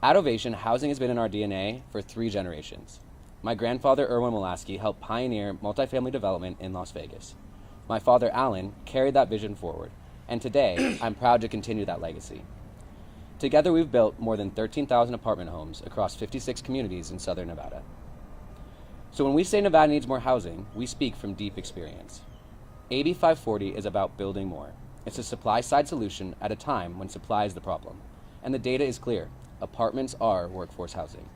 At Ovation, housing has been in our DNA for 3 generations. My grandfather, Erwin Molaski, helped pioneer multifamily development in Las Vegas. My father, Alan, carried that vision forward, and today, I'm proud to continue that legacy. Together, we've built more than 13,000 apartment homes across 56 communities in southern Nevada. So when we say Nevada needs more housing, we speak from deep experience. AB 540 is about building more. It's a supply-side solution at a time when supply is the problem. And the data is clear. Apartments are workforce housing.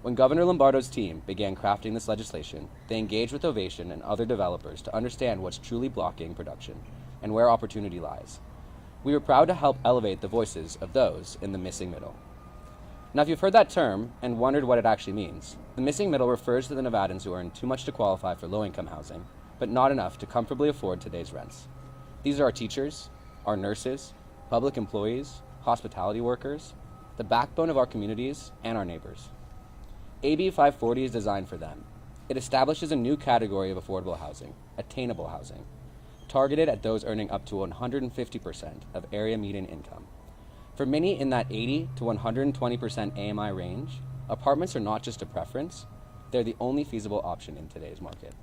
When Governor Lombardo's team began crafting this legislation, they engaged with Ovation and other developers to understand what's truly blocking production and where opportunity lies. We were proud to help elevate the voices of those in the missing middle. Now, if you've heard that term and wondered what it actually means, the missing middle refers to the Nevadans who earn too much to qualify for low-income housing, but not enough to comfortably afford today's rents. These are our teachers, our nurses, public employees, hospitality workers, the backbone of our communities, and our neighbors. AB 540 is designed for them. It establishes a new category of affordable housing, attainable housing, targeted at those earning up to 150% of area median income. For many in that 80 to 120% AMI range, apartments are not just a preference, they're the only feasible option in today's market.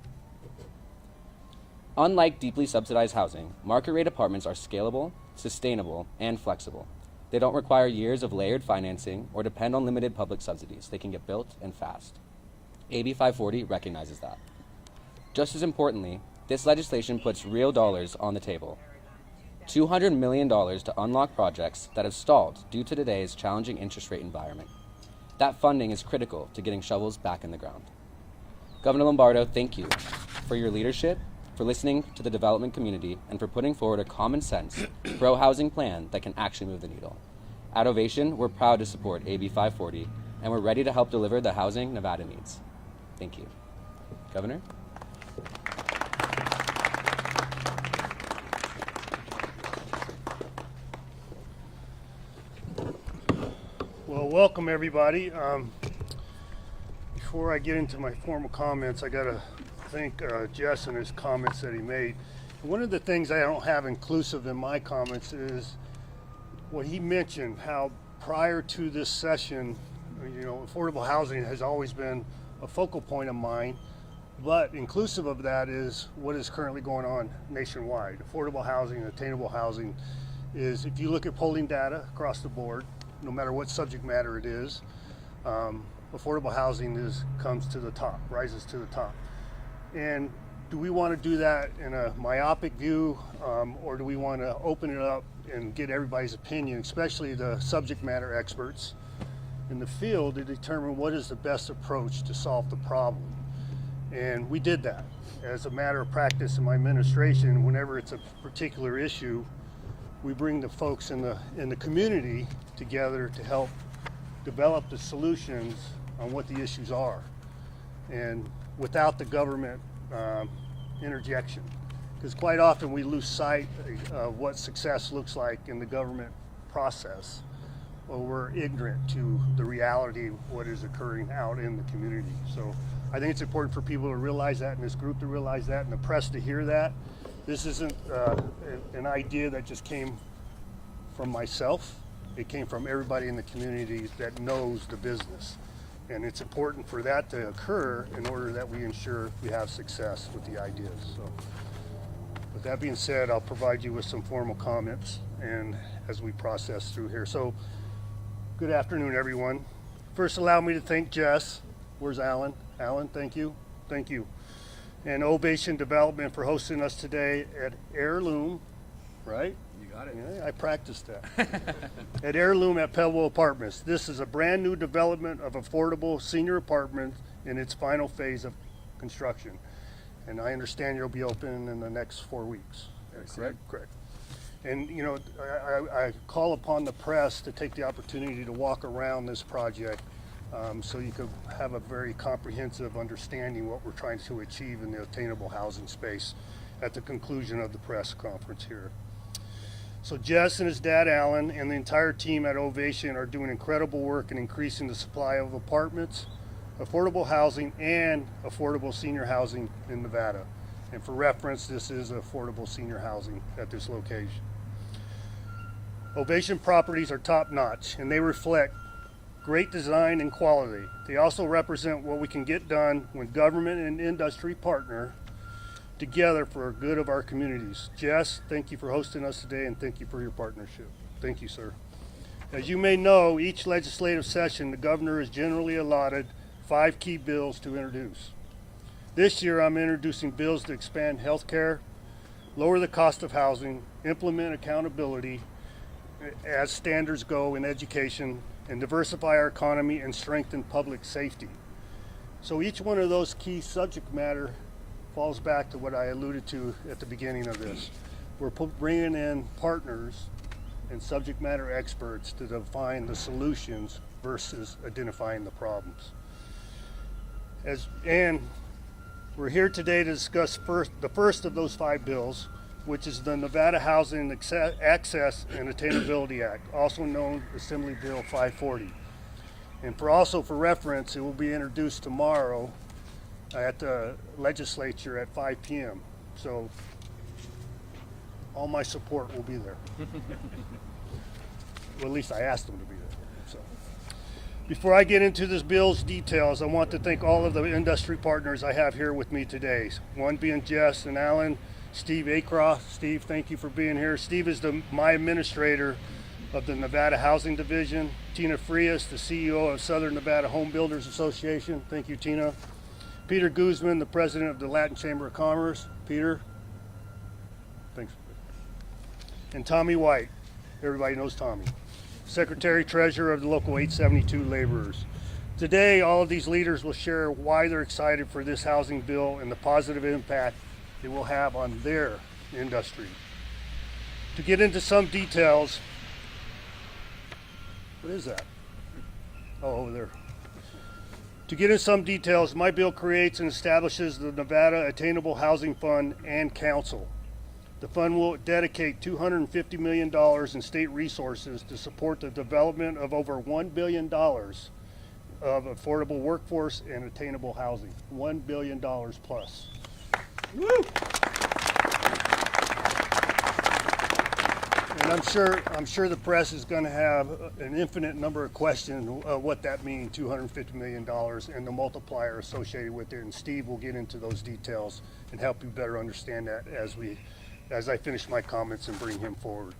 Unlike deeply subsidized housing, market rate apartments are scalable, sustainable, and flexible. They don't require years of layered financing or depend on limited public subsidies. They can get built and fast. AB 540 recognizes that. Just as importantly, this legislation puts real dollars on the table. $200 million to unlock projects that have stalled due to today's challenging interest rate environment. That funding is critical to getting shovels back in the ground. Governor Lombardo, thank you for your leadership, for listening to the development community, and for putting forward a common sense, pro-housing plan that can actually move the needle. At Ovation, we're proud to support AB 540, and we're ready to help deliver the housing Nevada needs. Thank you. Governor? Well, welcome everybody. Before I get into my formal comments, I got to thank Jess and his comments that he made. One of the things I don't have inclusive in my comments is what he mentioned, how prior to this session, affordable housing has always been a focal point of mine, but inclusive of that is what is currently going on nationwide. Affordable housing, attainable housing is, if you look at polling data across the board, no matter what subject matter it is, affordable housing comes to the top, rises to the top. And do we want to do that in a myopic view, or do we want to open it up and get everybody's opinion, especially the subject matter experts in the field, to determine what is the best approach to solve the problem? And we did that. As a matter of practice in my administration, whenever it's a particular issue, we bring the folks in the community together to help develop the solutions on what the issues are, and without the government interjection. Because quite often we lose sight of what success looks like in the government process, or we're ignorant to the reality of what is occurring out in the community. So I think it's important for people to realize that, and this group to realize that, and the press to hear that. This isn't an idea that just came from myself. It came from everybody in the community that knows the business. And it's important for that to occur in order that we ensure we have success with the ideas. So with that being said, I'll provide you with some formal comments and as we process through here. So good afternoon, everyone. First, allow me to thank Jess. Where's Alan? Alan, thank you. Thank you. And Ovation Development for hosting us today at Heirloom, right? You got it. Yeah, I practiced that. At Heirloom at Pebble Apartments. This is a brand new development of affordable senior apartments in its final phase of construction. And I understand you'll be open in the next 4 weeks. Correct? Correct. And I call upon the press to take the opportunity to walk around this project, so you could have a very comprehensive understanding what we're trying to achieve in the attainable housing space at the conclusion of the press conference here. So Jess and his dad Alan and the entire team at Ovation are doing incredible work in increasing the supply of apartments, affordable housing, and affordable senior housing in Nevada. And for reference, this is affordable senior housing at this location. Ovation properties are top notch, and they reflect great design, and quality. They also represent what we can get done when government and industry partner together for the good of our communities. Jess, thank you for hosting us today, and thank you for your partnership. Thank you, sir. As you may know, each legislative session, the governor is generally allotted 5 key bills to introduce. This year, I'm introducing bills to expand health care, lower the cost of housing, implement accountability as standards go in education, and diversify our economy and strengthen public safety. So each one of those key subject matter falls back to what I alluded to at the beginning of this. We're bringing in partners and subject matter experts to define the solutions versus identifying the problems. And we're here today to discuss the first of those 5 bills, which is the Nevada Housing Access and Attainability Act, also known as Assembly Bill 540. And for reference, it will be introduced tomorrow at the legislature at 5 p.m. So all my support will be there. Well, at least I asked them to be there. So before I get into this bill's details, I want to thank all of the industry partners I have here with me today. One being Jess and Alan, Steve Acroft. Steve, thank you for being here. Steve is my administrator of the Nevada Housing Division. Tina Frias, the CEO of Southern Nevada Home Builders Association. Thank you, Tina. Peter Guzman, the president of the Latin Chamber of Commerce. Peter, thanks. And Tommy White, everybody knows Tommy, secretary treasurer of the local 872 laborers. Today, all of these leaders will share why they're excited for this housing bill and the positive impact it will have on their industry. To get into some details, what is that? Oh, over there. To get into some details, my bill creates and establishes the Nevada Attainable Housing Fund and Council. The fund will dedicate $250 million in state resources to support the development of over $1 billion of affordable workforce and attainable housing. $1 billion plus. Woo! And I'm sure the press is going to have an infinite number of questions of what that means, $250 million, and the multiplier associated with it. And Steve will get into those details and help you better understand that as I finish my comments and bring him forward.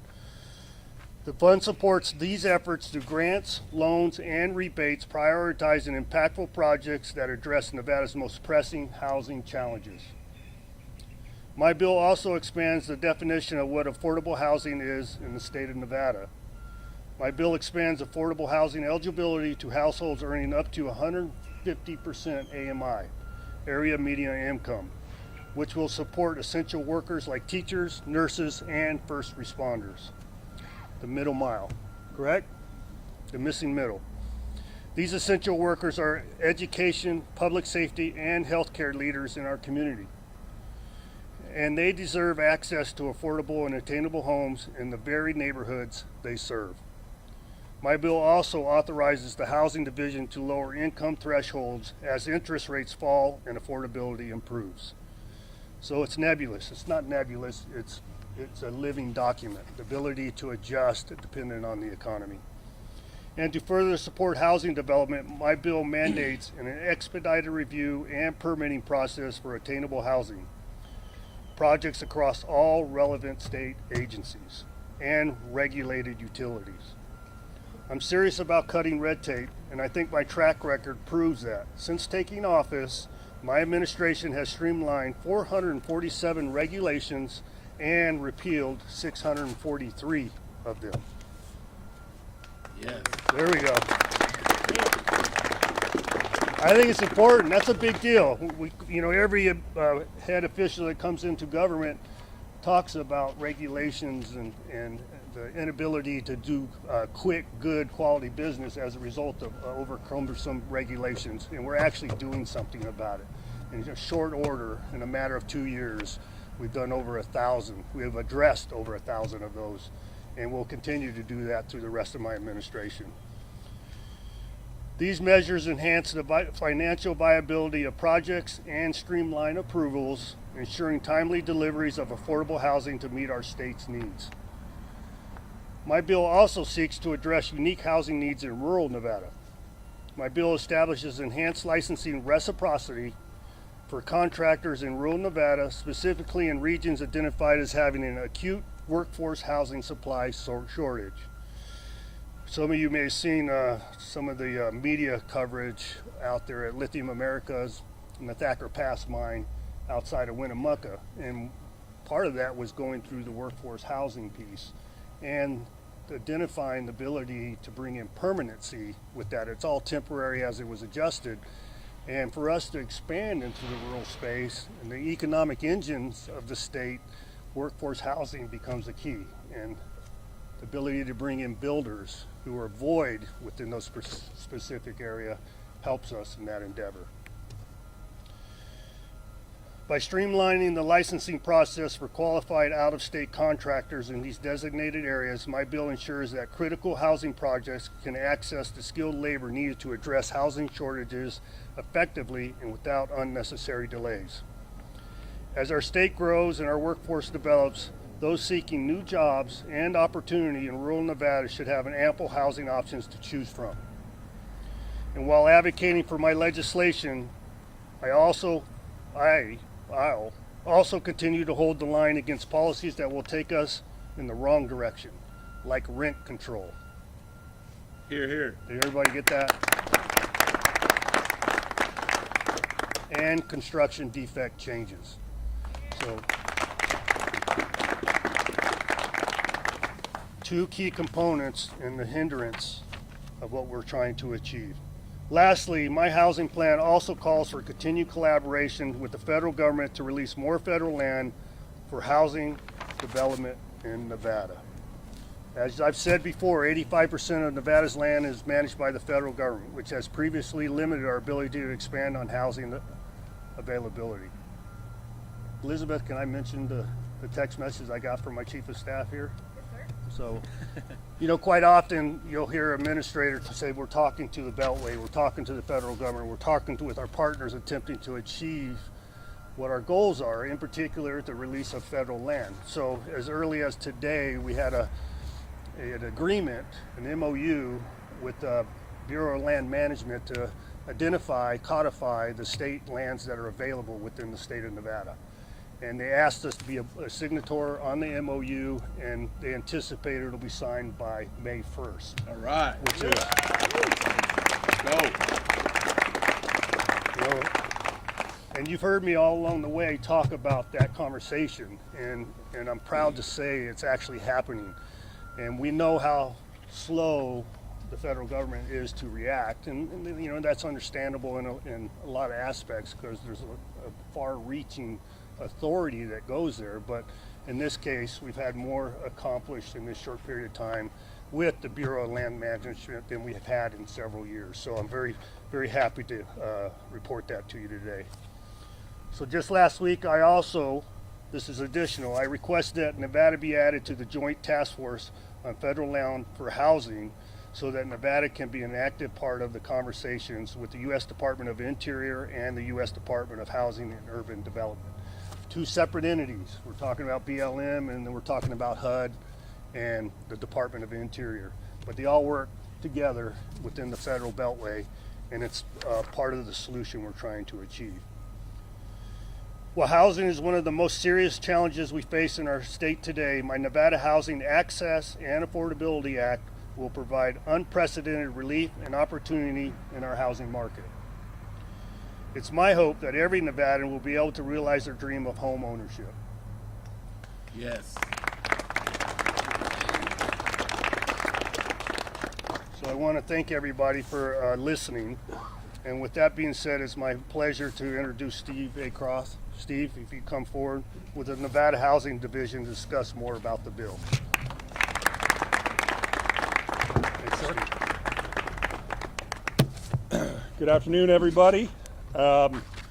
The fund supports these efforts through grants, loans, and rebates, prioritizing impactful projects that address Nevada's most pressing housing challenges. My bill also expands the definition of what affordable housing is in the state of Nevada. My bill expands affordable housing eligibility to households earning up to 150% AMI, area median income, which will support essential workers like teachers, nurses, and first responders. The middle mile, correct? The missing middle. These essential workers are education, public safety, and healthcare leaders in our community. And they deserve access to affordable and attainable homes in the very neighborhoods they serve. My bill also authorizes the Housing Division to lower income thresholds as interest rates fall and affordability improves. So it's nebulous. It's not nebulous, it's a living document, the ability to adjust depending on the economy. And to further support housing development, my bill mandates an expedited review and permitting process for attainable housing projects across all relevant state agencies and regulated utilities. I'm serious about cutting red tape, and I think my track record proves that. Since taking office, my administration has streamlined 447 regulations and repealed 643 of them. Yeah. There we go. I think it's important. That's a big deal. Every head official that comes into government talks about regulations and the inability to do quick, good, quality business as a result of over cumbersome regulations. And we're actually doing something about it. In a short order, in a matter of 2 years, we've done over 1,000. We have addressed over 1,000 of those, and we'll continue to do that through the rest of my administration. These measures enhance the financial viability of projects and streamline approvals, ensuring timely deliveries of affordable housing to meet our state's needs. My bill also seeks to address unique housing needs in rural Nevada. My bill establishes enhanced licensing reciprocity for contractors in rural Nevada, specifically in regions identified as having an acute workforce housing supply shortage. Some of you may have seen some of the media coverage out there at Lithium Americas and the Thacker Pass mine outside of Winnemucca, and part of that was going through the workforce housing piece and identifying the ability to bring in permanency with that. It's all temporary as it was adjusted, and for us to expand into the rural space and the economic engines of the state, workforce housing becomes the key, and the ability to bring in builders who are void within those specific area helps us in that endeavor. By streamlining the licensing process for qualified out-of-state contractors in these designated areas, my bill ensures that critical housing projects can access the skilled labor needed to address housing shortages effectively and without unnecessary delays. As our state grows and our workforce develops, those seeking new jobs and opportunity in rural Nevada should have an ample housing options to choose from. And while advocating for my legislation, I'll also continue to hold the line against policies that will take us in the wrong direction, like rent control. Hear, hear. Did everybody get that? And construction defect changes. So, two key components in the hindrance of what we're trying to achieve. Lastly, my housing plan also calls for continued collaboration with the federal government to release more federal land for housing development in Nevada. As I've said before, 85% of Nevada's land is managed by the federal government, which has previously limited our ability to expand on housing availability. Elizabeth, can I mention the text message I got from my chief of staff here? So, quite often you'll hear administrators say we're talking to the Beltway, we're talking to the federal government, we're talking with our partners attempting to achieve what our goals are, in particular the release of federal land. So as early as today, we had an agreement, an MOU with the Bureau of Land Management to identify, codify the state lands that are available within the state of Nevada. And they asked us to be a signatory on the MOU, and they anticipate it'll be signed by May 1st. All right. Which Let's go. And you've heard me all along the way talk about that conversation, and I'm proud to say it's actually happening. And we know how slow the federal government is to react, and that's understandable in a lot of aspects because there's a far-reaching authority that goes there, but in this case we've had more accomplished in this short period of time with the Bureau of Land Management than we have had in several years. So I'm very, very happy to report that to you today. So just last week this is additional, I requested that Nevada be added to the Joint Task Force on Federal Land for Housing so that Nevada can be an active part of the conversations with the U.S. Department of Interior and the U.S. Department of Housing and Urban Development. Two separate entities. We're talking about BLM and then we're talking about HUD and the Department of Interior. But they all work together within the federal beltway, and it's part of the solution we're trying to achieve. While housing is one of the most serious challenges we face in our state today, my Nevada Housing Access and Affordability Act will provide unprecedented relief and opportunity in our housing market. It's my hope that every Nevadan will be able to realize their dream of home ownership. Yes. So I want to thank everybody for listening. And with that being said, it's my pleasure to introduce Steve Acroft. Steve, if you come forward with the Nevada Housing Division to discuss more about the bill. Thanks, sir. Good afternoon, everybody.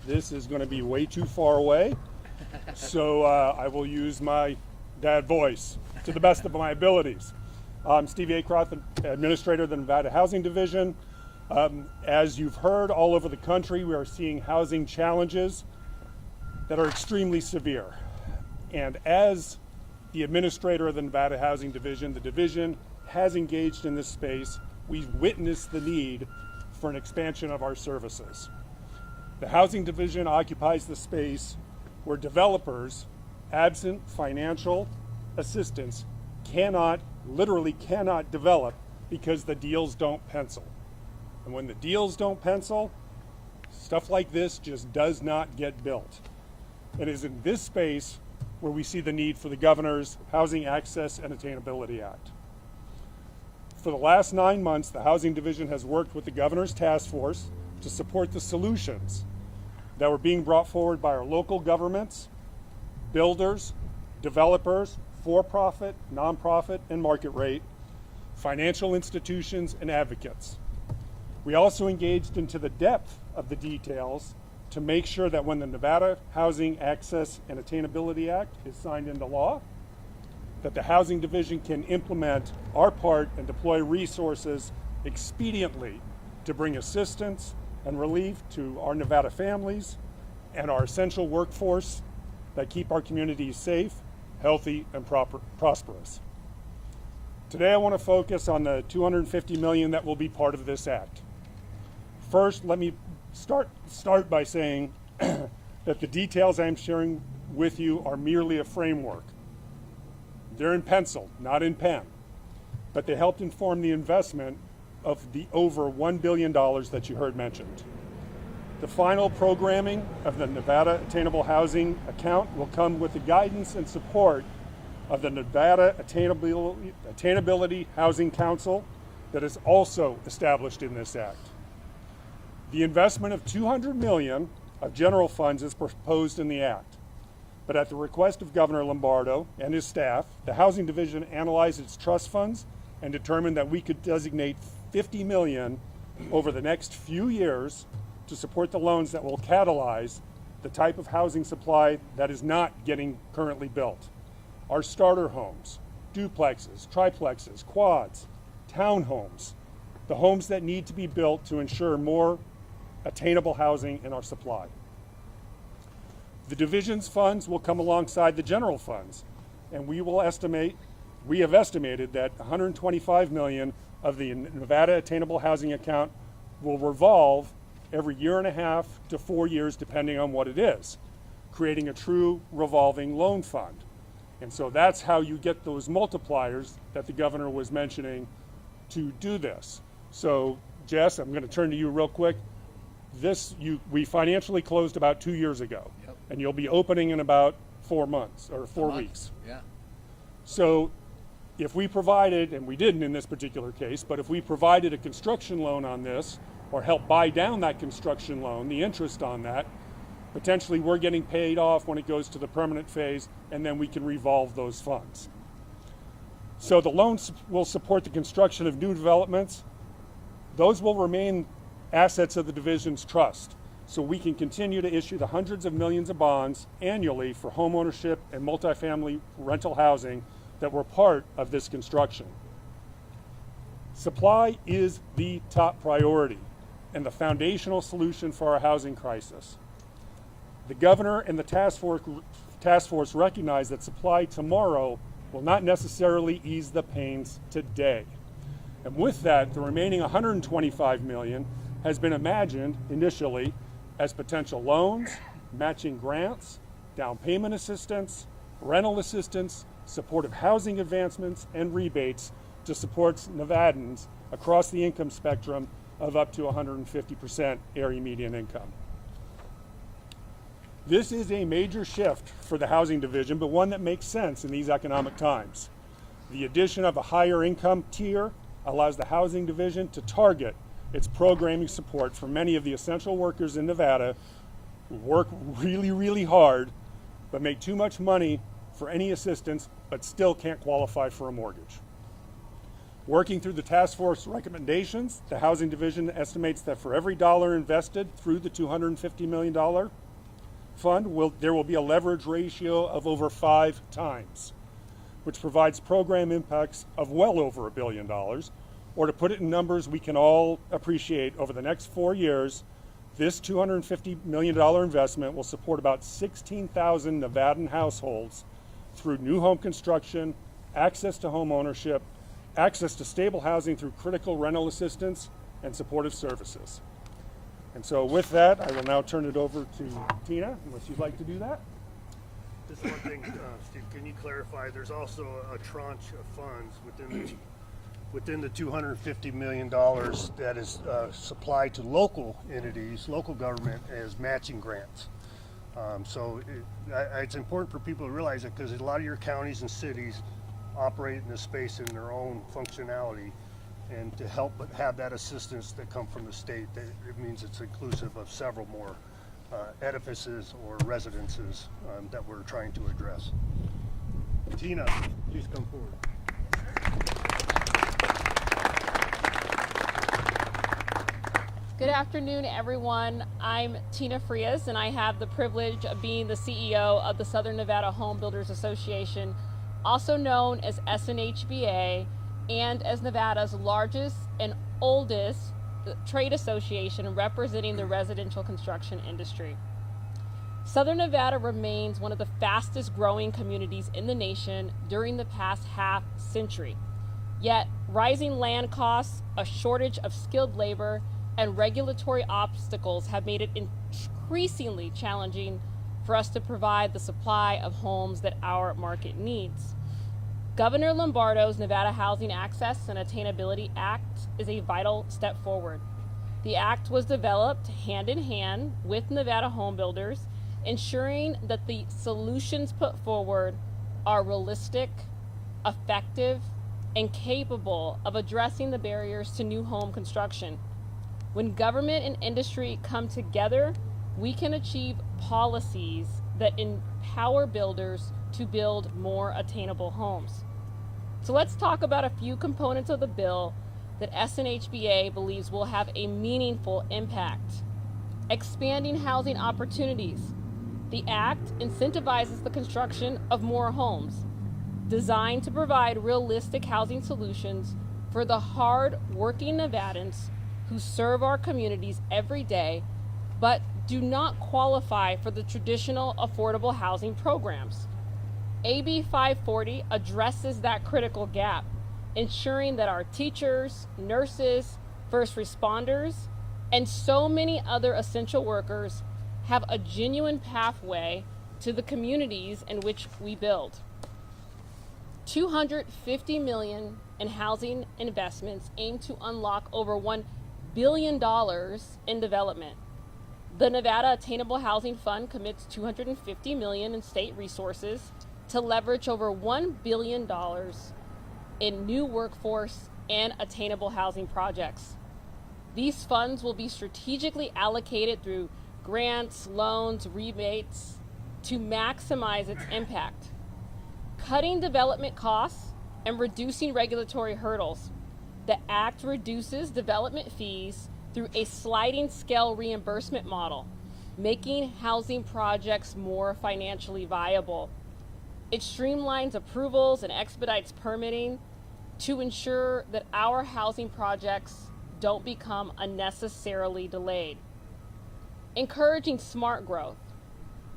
This is going to be way too far away, so I will use my dad voice to the best of my abilities. I'm Steve Acroft, Administrator of the Nevada Housing Division. As you've heard, all over the country, we are seeing housing challenges that are extremely severe. And as the Administrator of the Nevada Housing Division, the division has engaged in this space. We've witnessed the need for an expansion of our services. The Housing Division occupies the space where developers, absent financial assistance, literally cannot develop because the deals don't pencil. And when the deals don't pencil, stuff like this just does not get built. It is in this space where we see the need for the Governor's Housing Access and Attainability Act. For the last 9 months, the Housing Division has worked with the Governor's task force to support the solutions that were being brought forward by our local governments, builders, developers, for-profit, nonprofit, and market rate, financial institutions, and advocates. We also engaged into the depth of the details to make sure that when the Nevada Housing Access and Attainability Act is signed into law, that the Housing Division can implement our part and deploy resources expediently to bring assistance and relief to our Nevada families and our essential workforce that keep our communities safe, healthy, and prosperous. Today I want to focus on the $250 million that will be part of this act. First, let me start by saying that the details I'm sharing with you are merely a framework. They're in pencil, not in pen, but they helped inform the investment of the over $1 billion that you heard mentioned. The final programming of the Nevada Attainable Housing Account will come with the guidance and support of the Nevada Attainability Housing Council that is also established in this act. The investment of $200 million of general funds is proposed in the act, but at the request of Governor Lombardo and his staff, the Housing Division analyzed its trust funds and determined that we could designate $50 million over the next few years to support the loans that will catalyze the type of housing supply that is not getting currently built. Our starter homes, duplexes, triplexes, quads, townhomes, the homes that need to be built to ensure more attainable housing in our supply. The division's funds will come alongside the general funds, and we have estimated that $125 million of the Nevada Attainable Housing Account will revolve every 1.5 to 4 years, depending on what it is, creating a true revolving loan fund. And so that's how you get those multipliers that the governor was mentioning to do this. So Jess, I'm going to turn to you real quick. We financially closed about 2 years ago, Yep. and you'll be opening in about 4 months or 4 weeks. Yeah. So if we provided, and we didn't in this particular case, but if we provided a construction loan on this or help buy down that construction loan, the interest on that, potentially we're getting paid off when it goes to the permanent phase, and then we can revolve those funds. So the loans will support the construction of new developments. Those will remain assets of the division's trust, so we can continue to issue the hundreds of millions of bonds annually for home ownership and multifamily rental housing that were part of this construction. Supply is the top priority and the foundational solution for our housing crisis. The governor and the task force recognize that supply tomorrow will not necessarily ease the pains today. And with that, the remaining $125 million has been imagined initially as potential loans, matching grants, down payment assistance, rental assistance, supportive housing advancements, and rebates to support Nevadans across the income spectrum of up to 150% area median income. This is a major shift for the Housing Division, but one that makes sense in these economic times. The addition of a higher income tier allows the Housing Division to target its programming support for many of the essential workers in Nevada who work really, really hard, but make too much money for any assistance, but still can't qualify for a mortgage. Working through the task force recommendations, the Housing Division estimates that for every dollar invested through the $250 million fund, there will be a leverage ratio of over 5 times, which provides program impacts of well over $1 billion. Or to put it in numbers we can all appreciate, over the next 4 years, this $250 million investment will support about 16,000 Nevadan households through new home construction, access to home ownership, access to stable housing through critical rental assistance, and supportive services. And so with that, I will now turn it over to Tina, unless you'd like to do that. Just one thing, Steve, can you clarify, there's also a tranche of funds within the $250 million that is supplied to local entities, local government, as matching grants. It's important for people to realize that, because a lot of your counties and cities operate in this space in their own functionality, and to help but have that assistance that come from the state, it means it's inclusive of several more edifices or residences that we're trying to address. Tina, please come forward. Good afternoon, everyone. I'm Tina Frias, and I have the privilege of being the CEO of the Southern Nevada Home Builders Association, also known as SNHBA, and as Nevada's largest and oldest trade association representing the residential construction industry. Southern Nevada remains one of the fastest growing communities in the nation during the past half century. Yet, rising land costs, a shortage of skilled labor, and regulatory obstacles have made it increasingly challenging for us to provide the supply of homes that our market needs. Governor Lombardo's Nevada Housing Access and Attainability Act is a vital step forward. The act was developed hand in hand with Nevada home builders, ensuring that the solutions put forward are realistic, effective, and capable of addressing the barriers to new home construction. When government and industry come together, we can achieve policies that empower builders to build more attainable homes. So let's talk about a few components of the bill that SNHBA believes will have a meaningful impact. Expanding housing opportunities. The act incentivizes the construction of more homes, designed to provide realistic housing solutions for the hard-working Nevadans who serve our communities every day, but do not qualify for the traditional affordable housing programs. AB 540 addresses that critical gap, ensuring that our teachers, nurses, first responders, and so many other essential workers have a genuine pathway to the communities in which we build. $250 million in housing investments aim to unlock over $1 billion in development. The Nevada Attainable Housing Fund commits $250 million in state resources to leverage over $1 billion in new workforce and attainable housing projects. These funds will be strategically allocated through grants, loans, rebates to maximize its impact. Cutting development costs and reducing regulatory hurdles. The act reduces development fees through a sliding scale reimbursement model, making housing projects more financially viable. It streamlines approvals and expedites permitting to ensure that our housing projects don't become unnecessarily delayed. Encouraging smart growth.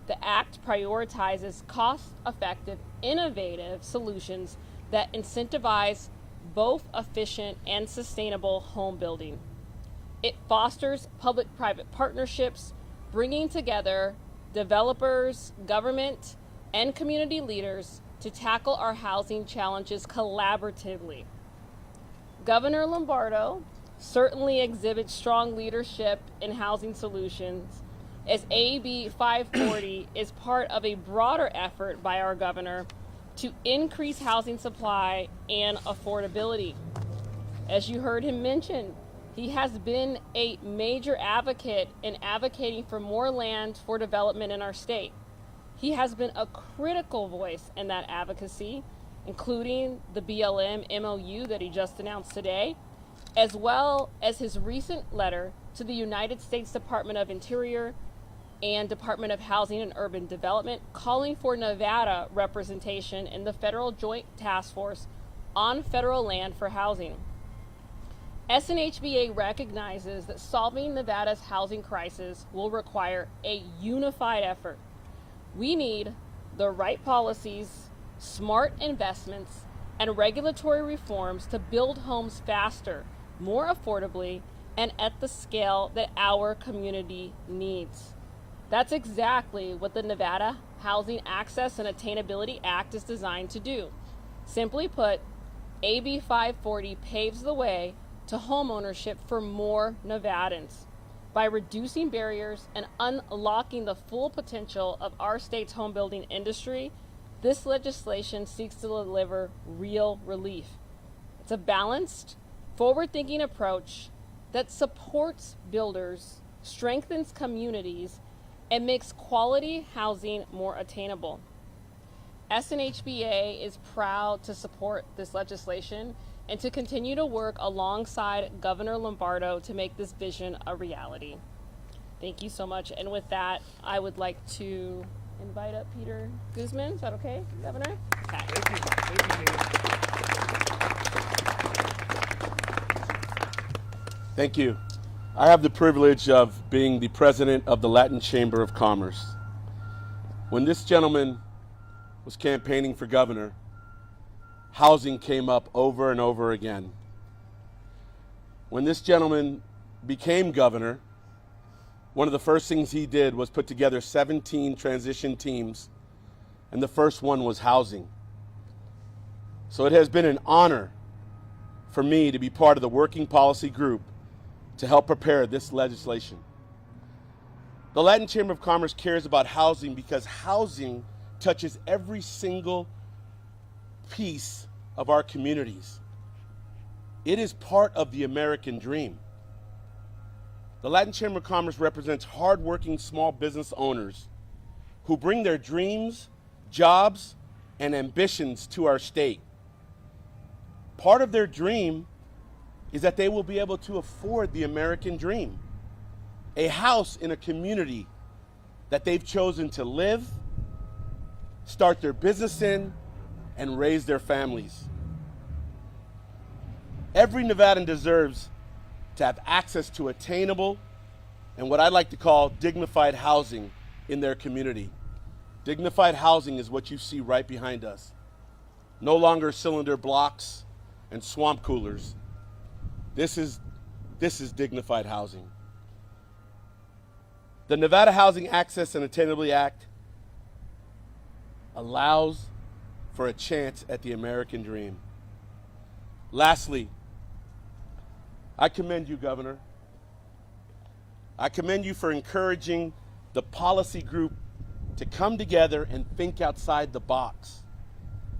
The act prioritizes cost-effective, innovative solutions that incentivize both efficient and sustainable home building. It fosters public-private partnerships, bringing together developers, government, and community leaders to tackle our housing challenges collaboratively. Governor Lombardo certainly exhibits strong leadership in housing solutions, as AB 540 is part of a broader effort by our governor to increase housing supply and affordability. As you heard him mention, he has been a major advocate in advocating for more land for development in our state. He has been a critical voice in that advocacy, including the BLM MOU that he just announced today, as well as his recent letter to the United States Department of Interior and Department of Housing and Urban Development, calling for Nevada representation in the Federal Joint Task Force on Federal Land for Housing. SNHBA recognizes that solving Nevada's housing crisis will require a unified effort. We need the right policies, smart investments, and regulatory reforms to build homes faster, more affordably, and at the scale that our community needs. That's exactly what the Nevada Housing Access and Attainability Act is designed to do. Simply put, AB 540 paves the way to homeownership for more Nevadans. By reducing barriers and unlocking the full potential of our state's home building industry, this legislation seeks to deliver real relief. It's a balanced, forward-thinking approach that supports builders, strengthens communities, and makes quality housing more attainable. SNHBA is proud to support this legislation and to continue to work alongside Governor Lombardo to make this vision a reality. Thank you so much. And with that, I would like to invite up Peter Guzman. Is that okay, Governor? Okay. Thank you. I have the privilege of being the president of the Latin Chamber of Commerce. When this gentleman was campaigning for governor, housing came up over and over again. When this gentleman became governor, one of the first things he did was put together 17 transition teams, and the first one was housing. So it has been an honor for me to be part of the working policy group to help prepare this legislation. The Latin Chamber of Commerce cares about housing because housing touches every single piece of our communities. It is part of the American dream. The Latin Chamber of Commerce represents hardworking small business owners who bring their dreams, jobs, and ambitions to our state. Part of their dream is that they will be able to afford the American dream, a house in a community that they've chosen to live, start their business in, and raise their families. Every Nevadan deserves to have access to attainable and what I like to call dignified housing in their community. Dignified housing is what you see right behind us. No longer cylinder blocks and swamp coolers. This is dignified housing. The Nevada Housing Access and Attainability Act allows for a chance at the American dream. Lastly, I commend you, Governor. I commend you for encouraging the policy group to come together and think outside the box,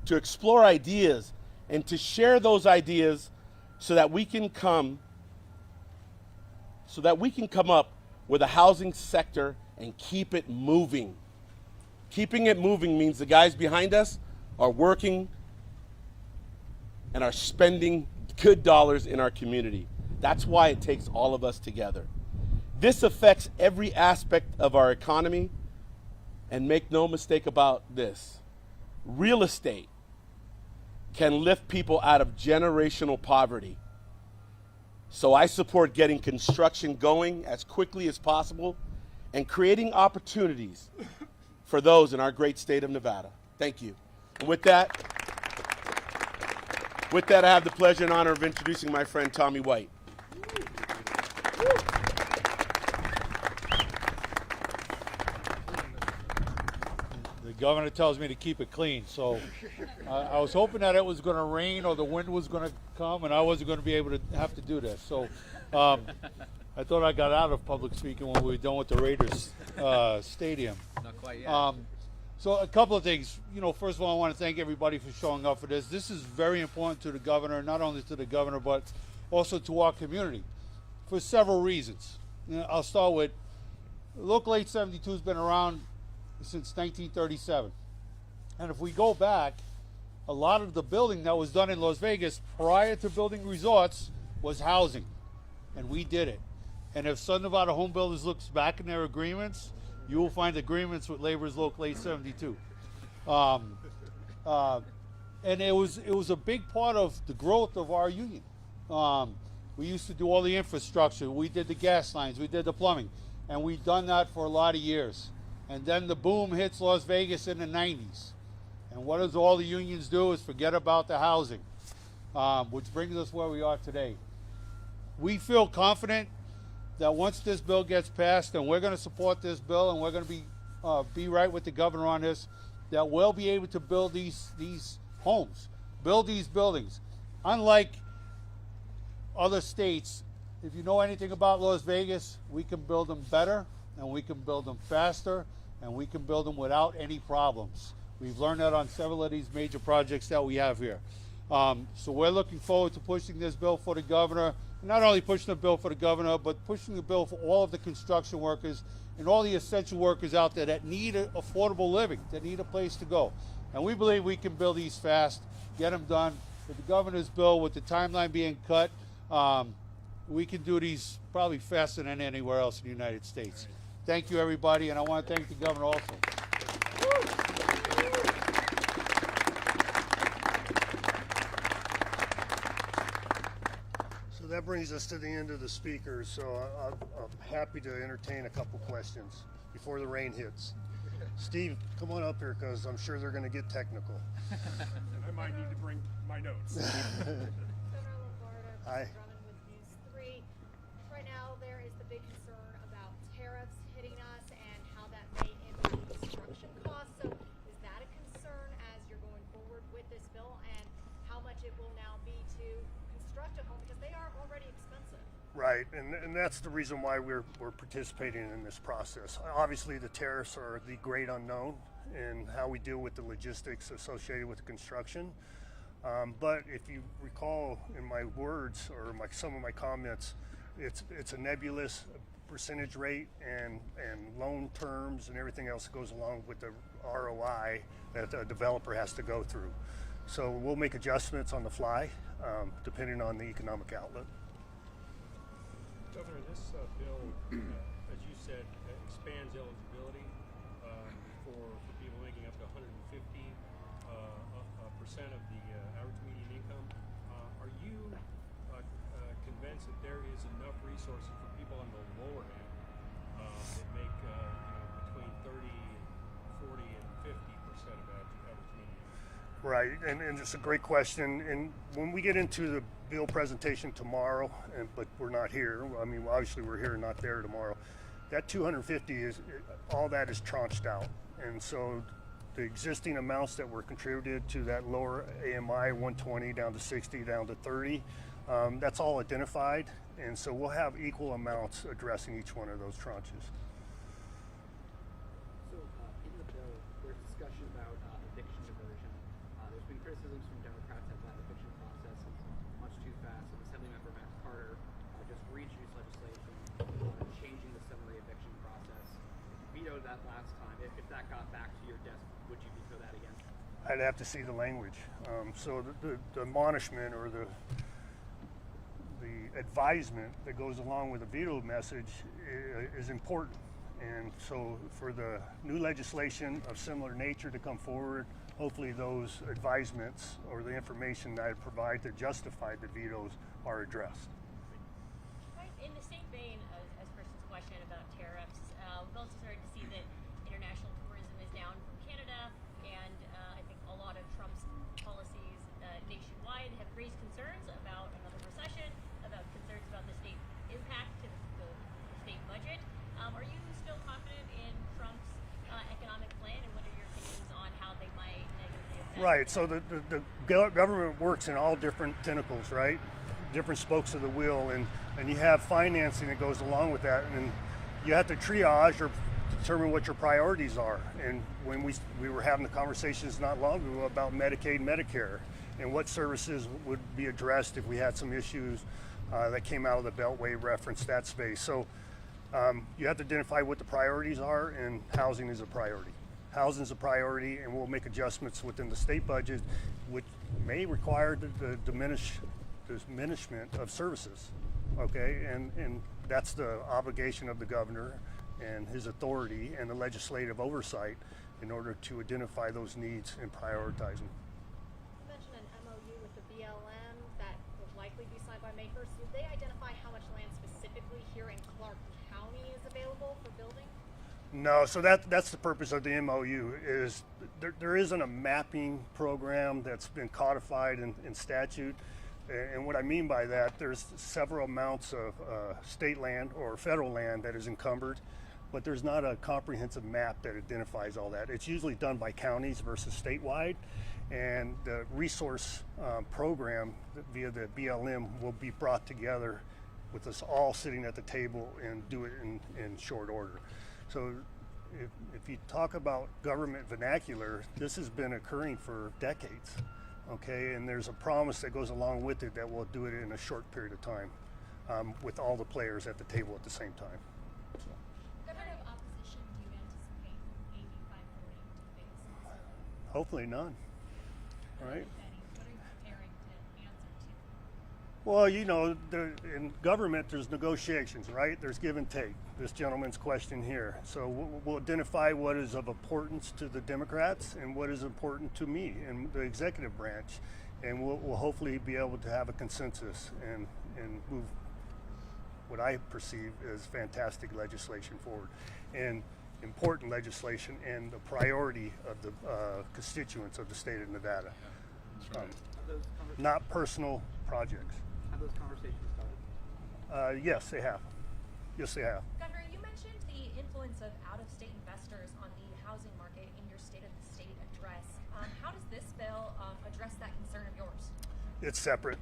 to explore ideas and to share those ideas so that we can come up with a housing sector and keep it moving. Keeping it moving means the guys behind us are working and are spending good dollars in our community. That's why it takes all of us together. This affects every aspect of our economy, and make no mistake about this. Real estate can lift people out of generational poverty. So I support getting construction going as quickly as possible and creating opportunities for those in our great state of Nevada. Thank you. And with that, I have the pleasure and honor of introducing my friend Tommy White. The governor tells me to keep it clean, so I was hoping that it was going to rain or the wind was going to come and I wasn't going to be able to have to do this. So I thought I got out of public speaking when we were done with the Raiders stadium. Not quite yet. So a couple of things. First of all, I want to thank everybody for showing up for this. This is very important to the governor, not only to the governor, but also to our community for several reasons. I'll start with Local 872 has been around since 1937. And if we go back, a lot of the building that was done in Las Vegas prior to building resorts was housing. And we did it. And if Southern Nevada Home Builders looks back in their agreements, you will find agreements with Labor's Local 872. And it was a big part of the growth of our union. We used to do all the infrastructure. We did the gas lines. We did the plumbing. And we've done that for a lot of years. And then the boom hits Las Vegas in the 90s. And what does all the unions do is forget about the housing, which brings us where we are today. we feel confident that once this bill gets passed, and we're going to support this bill, and we're going to be right with the governor on this, that we'll be able to build these homes, build these buildings. Unlike other states, if you know anything about Las Vegas, we can build them better, and we can build them faster, and we can build them without any problems. We've learned that on several of these major projects that we have here. So we're looking forward to pushing this bill for the governor, not only pushing the bill for the governor, but pushing the bill for all of the construction workers and all the essential workers out there that need affordable living, that need a place to go. And we believe we can build these fast, get them done. With the governor's bill, with the timeline being cut, we can do these probably faster than anywhere else in the United States. Thank you, everybody, and I want to thank the governor also. So that brings us to the end of the speakers. So I'm happy to entertain a couple questions before the rain hits. Steve, come on up here because I'm sure they're going to get technical. I might need to bring my notes. Senator Lombardo, Hi. Drummond with News 3. Right now, there is the big concern about tariffs hitting us and how that may impact construction costs. So, is that a concern as you're going forward with this bill, and how much it will now be to construct a home, because they are already expensive? Right, and that's the reason why we're participating in this process. Obviously, the tariffs are the great unknown and how we deal with the logistics associated with the construction. But if you recall in my words or some of my comments, it's a nebulous percentage rate and loan terms and everything else that goes along with the ROI that a developer has to go through. So we'll make adjustments on the fly depending on the economic outlook. Governor, this bill, as you said, expands eligibility for people making up to 150% of the average median income. Are you convinced that there is enough resources for people on the lower end that make between 30, 40, and 50% of average median income? Right, and it's a great question. And when we get into the bill presentation tomorrow, but we're not here. I mean, obviously we're here, not there tomorrow. That 250 is all that is tranched out, and so the existing amounts that were contributed to that lower AMI 120 down to 60 down to 30, that's all identified, and so we'll have equal amounts addressing each one of those tranches. So in the bill, there's discussion about eviction diversion. There's been criticisms from Democrats that that eviction process is much too fast. And Assemblymember Matt Carter just reintroduced legislation changing the summary eviction process. Vetoed that last time. If that got back to your desk, would you veto that again? I'd have to see the language. So the admonishment or the advisement that goes along with the veto message is important. And so for the new legislation of similar nature to come forward, hopefully those advisements or the information that I provide to justify the vetoes are addressed. Right. In the same vein as Kristen's question about tariffs, we've also started to see that international tourism is down from Canada, and I think a lot of Trump's policies nationwide have raised concerns about another recession, about concerns about the state impact to the state budget. Are you still confident in Trump's economic plan, and what are your opinions on how they might negatively affect? Right, so the government works in all different tentacles, right? Different spokes of the wheel, and you have financing that goes along with that, and you have to triage or determine what your priorities are. And when we were having the conversations not long ago about Medicaid, Medicare, and what services would be addressed if we had some issues that came out of the Beltway reference that space. So you have to identify what the priorities are, and housing is a priority. Housing is a priority, and we'll make adjustments within the state budget, which may require the diminishment of services. Okay, and that's the obligation of the governor and his authority and the legislative oversight in order to identify those needs and prioritize them. You mentioned an MOU with the BLM that will likely be signed by May 1st. Did they identify how much land specifically here in Clark County is available for building? No, so that's the purpose of the MOU. Is there isn't a mapping program that's been codified in statute. And what I mean by that, there's several amounts of state land or federal land that is encumbered, but there's not a comprehensive map that identifies all that. It's usually done by counties versus statewide, and the resource program via the BLM will be brought together with us all sitting at the table and do it in short order. So if you talk about government vernacular, this has been occurring for decades, okay? And there's a promise that goes along with it that we'll do it in a short period of time with all the players at the table at the same time. So. What kind of opposition do you anticipate from AB 540 to face? Hopefully none, right? What are you preparing to answer to? Well, you know, in government, there's negotiations, right? There's give and take. This gentleman's question here. So we'll identify what is of importance to the Democrats and what is important to me and the executive branch. And we'll hopefully be able to have a consensus and move what I perceive as fantastic legislation forward. And important legislation and the priority of the constituents of the state of Nevada. Not personal projects. Have those conversations started? Yes, they have. Yes, they have. Governor, you mentioned the influence of out-of-state investors on the housing market in your State of the State address. How does this bill address that concern of yours? It's separate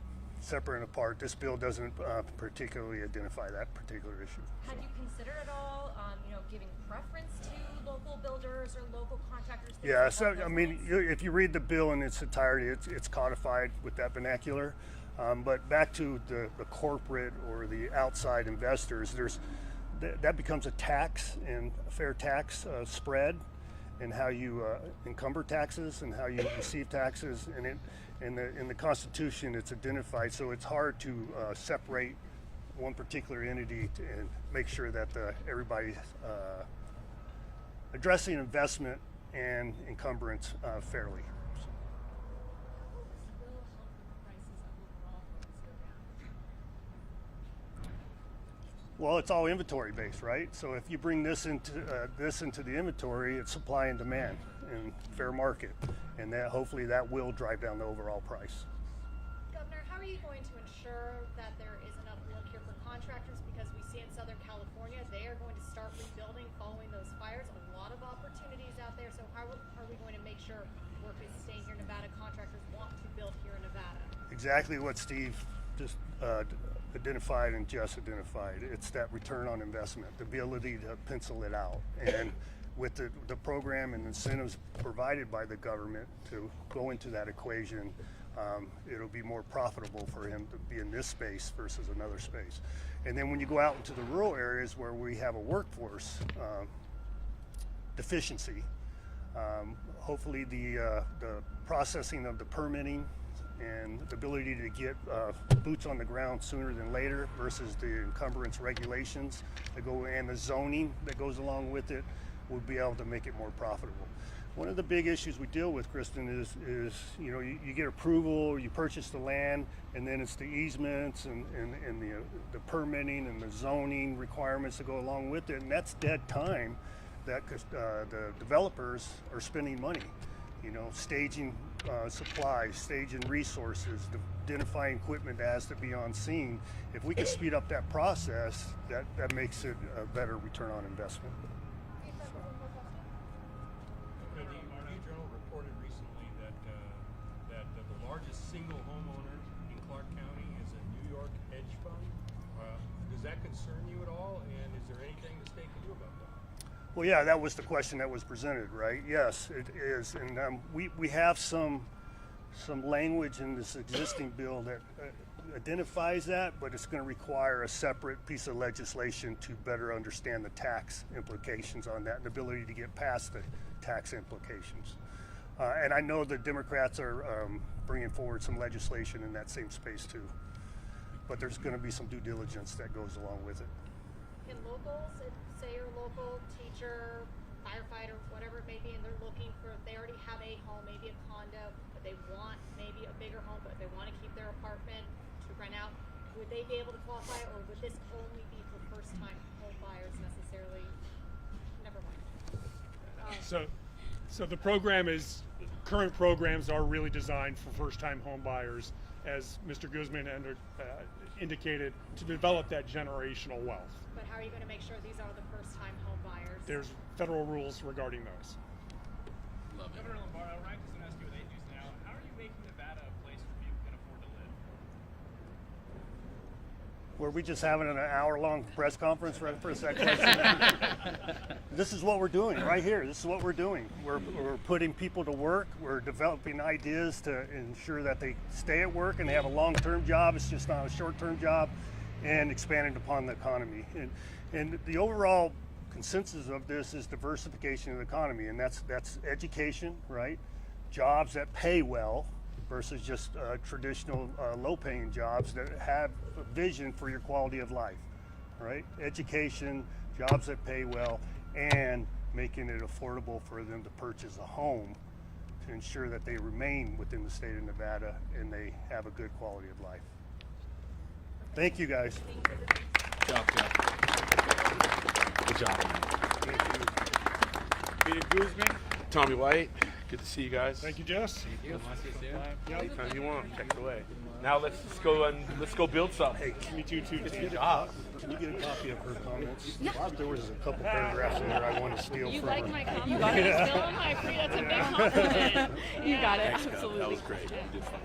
and apart. This bill doesn't particularly identify that particular issue. Have you considered at all, giving preference to local builders or local contractors? Yeah, so I mean, if you read the bill in its entirety, it's codified with that vernacular. But back to the corporate or the outside investors, that becomes a tax and a fair tax spread, and how you encumber taxes and how you receive taxes, and in the Constitution it's identified. So it's hard to separate one particular entity and make sure that everybody's addressing investment and encumbrance fairly. Well, it's all inventory based, right? So if you bring this into the inventory, it's supply and demand and fair market, and that hopefully that will drive down the overall price. Governor, how are you going to ensure that there is enough work here for contractors? Because we see in Southern California, they are going to start rebuilding following those fires. A lot of opportunities out there. So how are we going to make sure work is staying here in Nevada? Contractors want to build here in Nevada. Exactly what Steve just identified and Jess identified. It's that return on investment, the ability to pencil it out. And with the program and incentives provided by the government to go into that equation, it'll be more profitable for him to be in this space versus another space. And then when you go out into the rural areas where we have a workforce deficiency, hopefully the processing of the permitting and the ability to get boots on the ground sooner than later versus the encumbrance regulations that go and the zoning that goes along with it will be able to make it more profitable. One of the big issues we deal with, Kristen, is you get approval, you purchase the land, and then it's the easements and the permitting and the zoning requirements that go along with it, and that's dead time that the developers are spending money. Staging supplies, staging resources, identifying equipment that has to be on scene. If we can speed up that process, that makes it a better return on investment. The Review Journal reported recently that the largest single homeowner in Clark County is a New York hedge fund. Does that concern you at all? And is there anything the state can do about that? Well, yeah, that was the question that was presented, right? Yes, it is, and we have some language in this existing bill that identifies that, but it's going to require a separate piece of legislation to better understand the tax implications on that and the ability to get past the tax implications. And I know the Democrats are bringing forward some legislation in that same space too, but there's going to be some due diligence that goes along with it. Can locals, say you're a local teacher, firefighter, whatever it may be, and they already have a home, maybe a condo, but they want maybe a bigger home, but they want to keep their apartment to rent out, would they be able to qualify, or would this only be for first-time home buyers necessarily? Never mind. So the current programs are really designed for first-time home buyers. as Mr. Guzman indicated, to develop that generational wealth. But how are you going to make sure these are the first-time home buyers? There's federal rules regarding those. Governor Lombardo, Ryan is going to ask you with 8 News Now. How are you making Nevada a place where people can afford to live? Were we just having an hour-long press conference right for a second? This is what we're doing right here. This is what we're doing. We're putting people to work. We're developing ideas to ensure that they stay at work and they have a long-term job. It's just not a short-term job, and expanding upon the economy. And the overall consensus of this is diversification of the economy, and that's education, right? Jobs that pay well versus just traditional low-paying jobs that have a vision for your quality of life, right? Education, jobs that pay well, and making it affordable for them to purchase a home to ensure that they remain within the state of Nevada and they have a good quality of life. Thank you, guys. Good job, Jeff. Good job, man. Peter Guzman. Tommy White, good to see you guys. Thank you, Jess. Anytime you want, check it away. Now let's go build something. Hey, me too. Good job. Can you get a copy of her comments? There was a couple paragraphs in there I want to steal You from like her. my comment? Still on my free. That's a big compliment. You got it. Absolutely. That was great. You did fine.